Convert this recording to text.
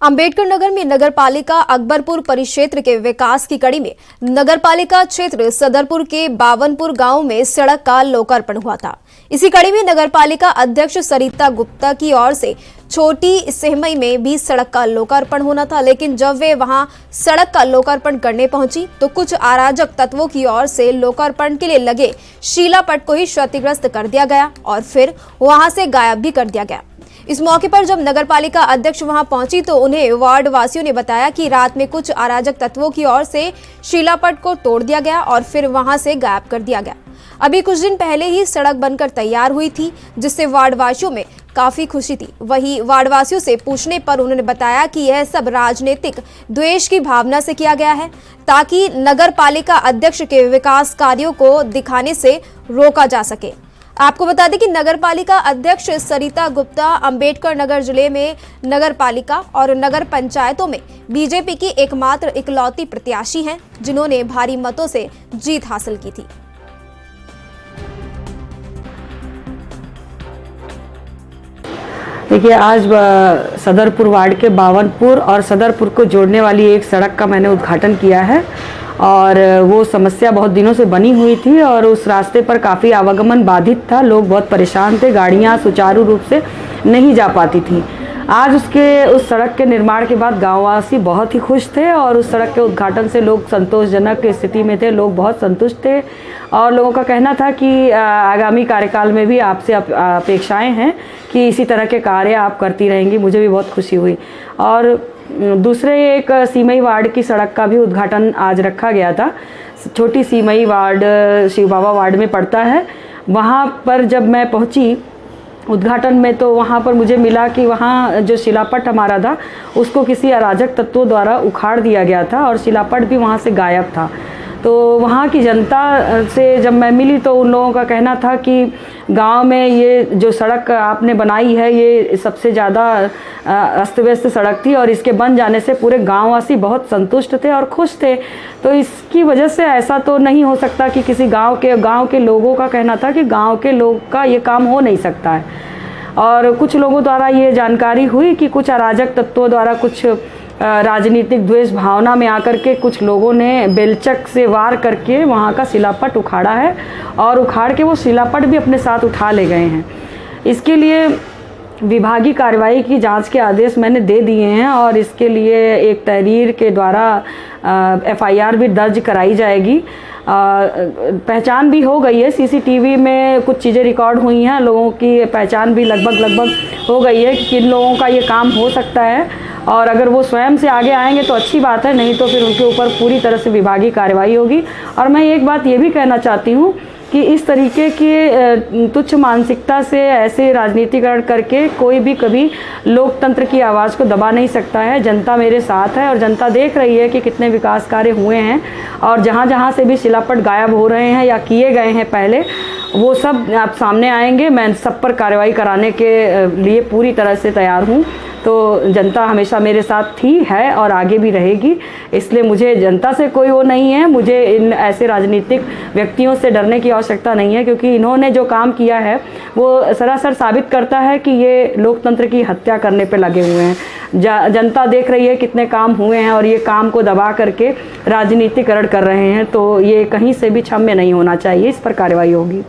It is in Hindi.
अंबेडकर नगर में नगरपालिका अकबरपुर परिक्षेत्र के विकास की कड़ी में नगरपालिका क्षेत्र सदरपुर के बावनपुर गांव में सड़क का लोकार्पण हुआ था। इसी कड़ी में नगरपालिका अध्यक्ष सरिता गुप्ता की ओर से छोटी सेहमई में भी सड़क का लोकार्पण होना था, लेकिन जब वे वहां सड़क का लोकार्पण करने पहुंची तो कुछ अराजक तत्वों की ओर से लोकार्पण के लिए लगे शिलापट को ही क्षतिग्रस्त कर दिया गया और फिर वहां से गायब भी कर दिया गया। इस मौके पर जब नगरपालिका अध्यक्ष वहां पहुंची तो उन्हें वार्ड वासियों ने बताया कि रात में कुछ अराजक तत्वों की ओर से शिलापट को तोड़ दिया गया और फिर वहां से गायब कर दिया गया। अभी कुछ दिन पहले ही सड़क बनकर तैयार हुई थी, जिससे वार्ड वासियों में काफी खुशी थी। वहीं वार्ड वासियों से पूछने पर उन्होंने बताया कि यह सब राजनीतिक द्वेष की भावना से किया गया है, ताकि नगरपालिका अध्यक्ष के विकास कार्यों को दिखाने से रोका जा सके। आपको बता दें कि नगरपालिका अध्यक्ष सरिता गुप्ता अंबेडकर नगर जिले में नगरपालिका और नगर पंचायतों में बीजेपी की एकमात्र इकलौती प्रत्याशी हैं, जिन्होंने भारी मतों से जीत हासिल की थी। देखिए, आज सदरपुर वार्ड के बावनपुर और सदरपुर को जोड़ने वाली एक सड़क का मैंने उद्घाटन किया है और वो समस्या बहुत दिनों से बनी हुई थी और उस रास्ते पर काफ़ी आवागमन बाधित था। लोग बहुत परेशान थे, गाड़ियाँ सुचारू रूप से नहीं जा पाती थी। आज उस सड़क के निर्माण के बाद गांववासी बहुत ही खुश थे और उस सड़क के उद्घाटन से लोग संतोषजनक स्थिति में थे। लोग बहुत संतुष्ट थे और लोगों का कहना था कि आगामी कार्यकाल में भी आपसे अपेक्षाएं हैं कि इसी तरह के कार्य आप करती रहेंगी। मुझे भी बहुत खुशी हुई। और दूसरे एक सीमई वार्ड की सड़क का भी उद्घाटन आज रखा गया था। छोटी सीमई वार्ड शिव बाबा वार्ड में पड़ता है। वहाँ पर जब मैं पहुँची उद्घाटन में तो वहाँ पर मुझे मिला कि वहाँ जो शिलापट हमारा था उसको किसी अराजक तत्वों द्वारा उखाड़ दिया गया था और शिलापट भी वहाँ से गायब था। तो वहाँ की जनता से जब मैं मिली तो उन लोगों का कहना था कि गांव में ये जो सड़क आपने बनाई है ये सबसे ज़्यादा अस्त व्यस्त सड़क थी और इसके बन जाने से पूरे गांववासी बहुत संतुष्ट थे और खुश थे। तो इसकी वजह से ऐसा तो नहीं हो सकता कि किसी गांव के लोगों का कहना था कि गांव के लोग का ये काम हो नहीं सकता है। और कुछ लोगों द्वारा ये जानकारी हुई कि कुछ अराजक तत्वों द्वारा कुछ राजनीतिक द्वेष भावना में आकर के कुछ लोगों ने बेलचक से वार करके वहाँ का शिलापट उखाड़ा है और उखाड़ के वो शिलापट भी अपने साथ उठा ले गए हैं। इसके लिए विभागीय कार्रवाई की जांच के आदेश मैंने दे दिए हैं और इसके लिए एक तहरीर के द्वारा एफआईआर भी दर्ज कराई जाएगी। पहचान भी हो गई है, सीसीटीवी में कुछ चीज़ें रिकॉर्ड हुई हैं, लोगों की पहचान भी लगभग हो गई है कि किन लोगों का ये काम हो सकता है और अगर वो स्वयं से आगे आएंगे तो अच्छी बात है, नहीं तो फिर उनके ऊपर पूरी तरह से विभागीय कार्रवाई होगी। और मैं एक बात ये भी कहना चाहती हूँ कि इस तरीके की तुच्छ मानसिकता से ऐसे राजनीतिकरण करके कोई भी कभी लोकतंत्र की आवाज़ को दबा नहीं सकता है। जनता मेरे साथ है और जनता देख रही है कि कितने विकास कार्य हुए हैं और जहाँ जहाँ से भी शिलापट गायब हो रहे हैं या किए गए हैं पहले, वो सब आप सामने आएंगे। मैं सब पर कार्रवाई कराने के लिए पूरी तरह से तैयार हूँ। तो जनता हमेशा मेरे साथ थी, है और आगे भी रहेगी, इसलिए मुझे जनता से कोई वो नहीं है। मुझे इन ऐसे राजनीतिक व्यक्तियों से डरने की आवश्यकता नहीं है, क्योंकि इन्होंने जो काम किया है वो सरासर साबित करता है कि ये लोकतंत्र की हत्या करने पे लगे हुए हैं। जनता देख रही है कितने काम हुए हैं और ये काम को दबा करके राजनीतिकरण कर रहे हैं, तो ये कहीं से भी क्षम्य नहीं होना चाहिए। इस पर कार्रवाई होगी।